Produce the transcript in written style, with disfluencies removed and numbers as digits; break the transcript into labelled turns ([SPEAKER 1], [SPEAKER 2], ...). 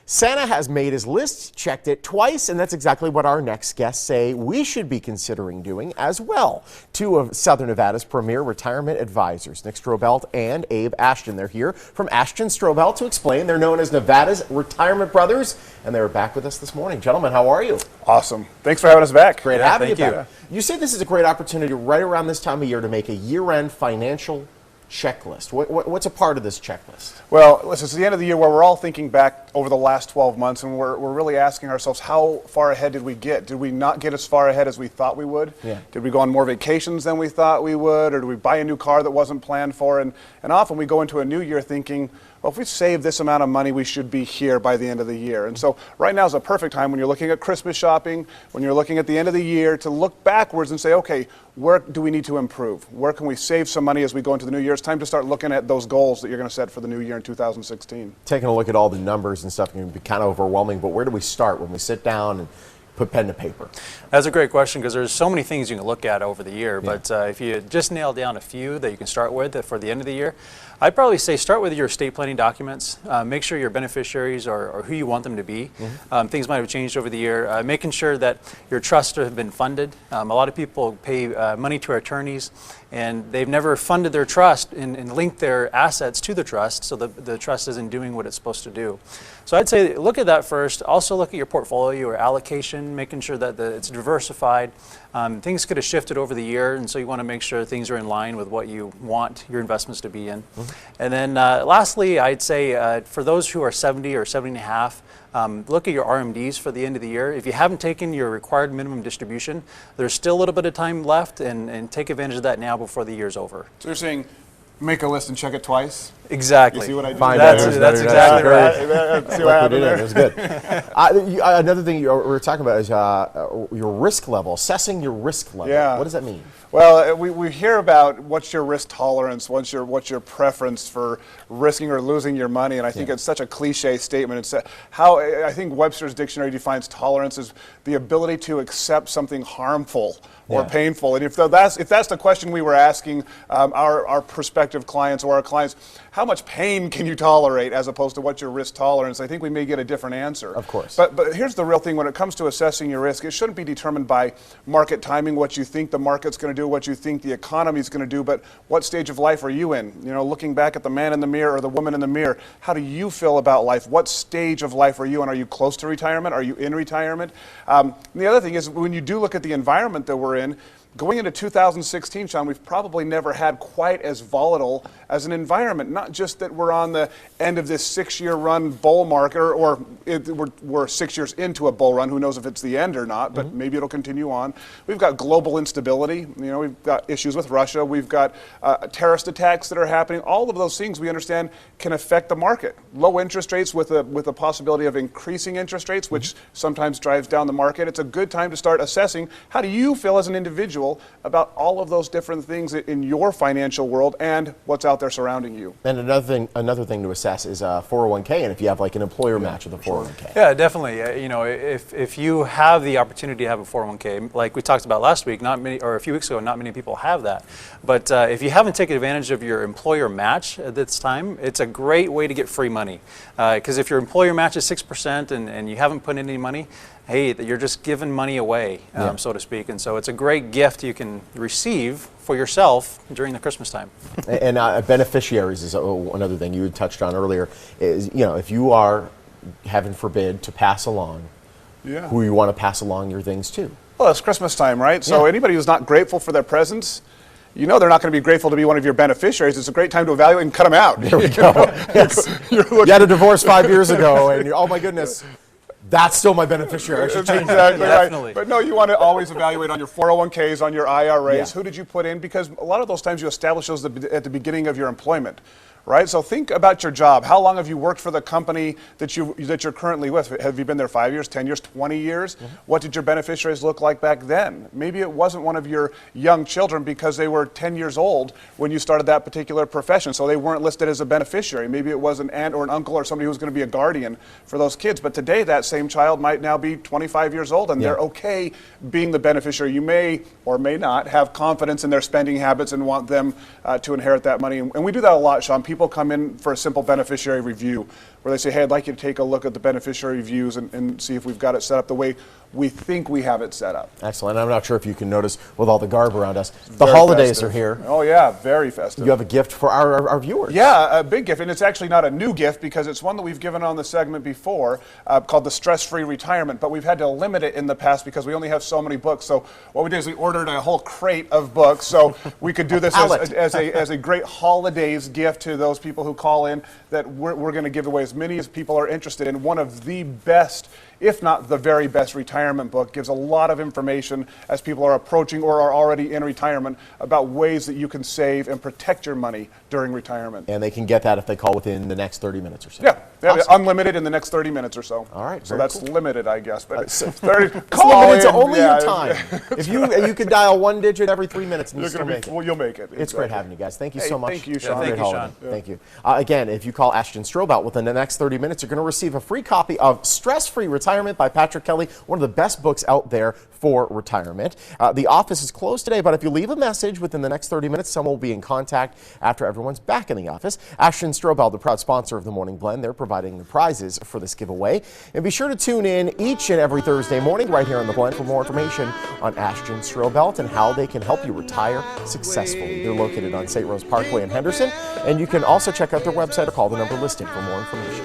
[SPEAKER 1] Santa has made his list, checked it twice, and that's exactly what our next guests say we should be considering doing as well. Two of Southern Nevada's premier retirement advisors, Nick Strobelt and Abe Ashton. They're here from Ashton Strobelt to explain. They're known as Nevada's Retirement Brothers, and they're back with us this morning. Gentlemen, how are you?
[SPEAKER 2] Awesome. Thanks for having us back.
[SPEAKER 1] Great having you back. You say this is a great opportunity right around this time of year to make a year-end financial checklist. What's a part of this checklist?
[SPEAKER 2] Well, listen, it's the end of the year where we're all thinking back over the last 12 months, and we're really asking ourselves, how far ahead did we get? Did we not get as far ahead as we thought we would?
[SPEAKER 1] Yeah.
[SPEAKER 2] Did we go on more vacations than we thought we would? Or did we buy a new car that wasn't planned for? And often we go into a new year thinking, well, if we save this amount of money, we should be here by the end of the year. And so right now is a perfect time when you're looking at Christmas shopping, when you're looking at the end of the year, to look backwards and say, okay, where do we need to improve? Where can we save some money as we go into the new year? It's time to start looking at those goals that you're going to set for the new year in 2016.
[SPEAKER 1] Taking a look at all the numbers and stuff can be kind of overwhelming, but where do we start when we sit down and put pen to paper?
[SPEAKER 3] That's a great question, because there's so many things you can look at over the year.
[SPEAKER 1] Yeah.
[SPEAKER 3] But if you just nail down a few that you can start with for the end of the year, I'd probably say start with your estate planning documents. Make sure your beneficiaries are who you want them to be.
[SPEAKER 1] Mm-hmm.
[SPEAKER 3] Things might have changed over the year. Making sure that your trusts have been funded. A lot of people pay money to attorneys, and they've never funded their trust and linked their assets to the trust, so the trust isn't doing what it's supposed to do. So I'd say look at that first. Also look at your portfolio or allocation, making sure that it's diversified. Things could have shifted over the year, and so you want to make sure things are in line with what you want your investments to be in. Mm-hmm. And then lastly, I'd say for those who are 70 or 70 and a half, look at your RMDs for the end of the year. If you haven't taken your required minimum distribution, there's still a little bit of time left, and take advantage of that now before the year's over.
[SPEAKER 2] So you're saying make a list and check it twice?
[SPEAKER 3] Exactly.
[SPEAKER 2] You see what I did?
[SPEAKER 3] That's exactly right.
[SPEAKER 2] See what happened there?
[SPEAKER 1] It was good. Another thing we were talking about is your risk level, assessing your risk level.
[SPEAKER 2] Yeah.
[SPEAKER 1] What does that mean?
[SPEAKER 2] Well, we hear about what's your risk tolerance, what's your preference for risking or losing your money, and I think it's such a cliche statement. It's how I think Webster's dictionary defines tolerance as the ability to accept something harmful or painful. And if that's the question we were asking our prospective clients or our clients, how much pain can you tolerate as opposed to what's your risk tolerance? I think we may get a different answer.
[SPEAKER 1] Of course.
[SPEAKER 2] But here's the real thing: when it comes to assessing your risk, it shouldn't be determined by market timing, what you think the market's going to do, what you think the economy is going to do, but what stage of life are you in? You know, looking back at the man in the mirror or the woman in the mirror, how do you feel about life? What stage of life are you in? Are you close to retirement? Are you in retirement? And the other thing is, when you do look at the environment that we're in, going into 2016, Sean, we've probably never had quite as volatile as an environment. Not just that we're on the end of this 6-year run bull market, or we're 6 years into a bull run. Who knows if it's the end or not, but maybe it'll continue on. We've got global instability. You know, we've got issues with Russia. We've got terrorist attacks that are happening. All of those things we understand can affect the market. Low interest rates with a possibility of increasing interest rates, which sometimes drives down the market. It's a good time to start assessing, how do you feel as an individual about all of those different things in your financial world and what's out there surrounding you.
[SPEAKER 1] And another thing to assess is 401k, and if you have like an employer match with a 401k.
[SPEAKER 3] Yeah, definitely. You know, if you have the opportunity to have a 401k, like we talked about last week, not many, or a few weeks ago, not many people have that. But if you haven't taken advantage of your employer match at this time, it's a great way to get free money. Because if your employer match is 6% and you haven't put in any money, hey, you're just giving money away, so to speak. And so it's a great gift you can receive for yourself during the Christmas time.
[SPEAKER 1] And beneficiaries is another thing you had touched on earlier. Is, you know, if you are, heaven forbid, to pass along, who you want to pass along your things to.
[SPEAKER 2] Well, it's Christmas time, right? So anybody who's not grateful for their presents, you know they're not going to be grateful to be one of your beneficiaries. It's a great time to evaluate and cut them out.
[SPEAKER 1] There we go. You had a divorce 5 years ago, and oh my goodness, that's still my beneficiary. I should change
[SPEAKER 2] exactly
[SPEAKER 1] that.
[SPEAKER 3] Definitely.
[SPEAKER 2] Right. But no, you want to always evaluate on your 401ks, on your IRAs.
[SPEAKER 1] Yeah.
[SPEAKER 2] Who did you put in? Because a lot of those times you establish those at the beginning of your employment. Right? So think about your job. How long have you worked for the company that you're currently with? Have you been there 5 years, 10 years, 20 years? What did your beneficiaries look like back then? Maybe it wasn't one of your young children because they were 10 years old when you started that particular profession, so they weren't listed as a beneficiary. Maybe it was an aunt or an uncle or somebody who was going to be a guardian for those kids. But today that same child might now be 25 years old, and they're okay being the beneficiary. You may or may not have confidence in their spending habits and want them to inherit that money. And we do that a lot, Sean. People come in for a simple beneficiary review. where they say, hey, I'd like you to take a look at the beneficiary views and see if we've got it set up the way we think we have it set up.
[SPEAKER 1] Excellent. I'm not sure if you can notice with all the garb around us, the
[SPEAKER 2] Very
[SPEAKER 1] holidays
[SPEAKER 2] festive.
[SPEAKER 1] are here.
[SPEAKER 2] Oh yeah, very festive.
[SPEAKER 1] You have a gift for our viewers.
[SPEAKER 2] Yeah, a big gift, and it's actually not a new gift because it's one that we've given on the segment before called the Stress-Free Retirement, but we've had to limit it in the past because we only have so many books. So what we did is we ordered a whole crate of books so we could do this as a great holidays gift to those people who call in, that we're going to give away as many as people are interested in. One of the best, if not the very best, retirement book. Gives a lot of information as people are approaching or are already in retirement about ways that you can save and protect your money during retirement.
[SPEAKER 1] And they can get that if they call within the next 30 minutes or so.
[SPEAKER 2] Yeah,
[SPEAKER 1] Awesome.
[SPEAKER 2] unlimited in the next 30 minutes or so.
[SPEAKER 1] All right,
[SPEAKER 2] So
[SPEAKER 1] very
[SPEAKER 2] that's
[SPEAKER 1] cool.
[SPEAKER 2] limited, I guess. But
[SPEAKER 1] So
[SPEAKER 2] 30,
[SPEAKER 1] it's
[SPEAKER 2] call
[SPEAKER 1] limited to
[SPEAKER 2] in,
[SPEAKER 1] only
[SPEAKER 2] yeah.
[SPEAKER 1] your time. If you could dial one digit every 3 minutes and you
[SPEAKER 2] You're
[SPEAKER 1] still
[SPEAKER 2] gonna
[SPEAKER 1] make it.
[SPEAKER 2] well, you'll make it.
[SPEAKER 1] It's great having you guys. Thank you
[SPEAKER 2] Hey,
[SPEAKER 1] so much.
[SPEAKER 2] thank you,
[SPEAKER 3] Yeah,
[SPEAKER 2] Sean.
[SPEAKER 3] thank
[SPEAKER 1] Great
[SPEAKER 3] you,
[SPEAKER 1] holiday.
[SPEAKER 3] Sean.
[SPEAKER 1] Thank you. Again, if you call Ashton Strobelt within the next 30 minutes, you're going to receive a free copy of Stress-Free Retirement by Patrick Kelly, one of the best books out there for retirement. The office is closed today, but if you leave a message within the next 30 minutes, someone will be in contact after everyone's back in the office. Ashton Strobelt, the proud sponsor of the Morning Blend, they're providing the prizes for this giveaway. And be sure to tune in each and every Thursday morning right here on the Blend for more information on Ashton Strobelt and how they can help you retire successfully. They're located on St. Rose Parkway in Henderson, and you can also check out their website or call the number listed for more information.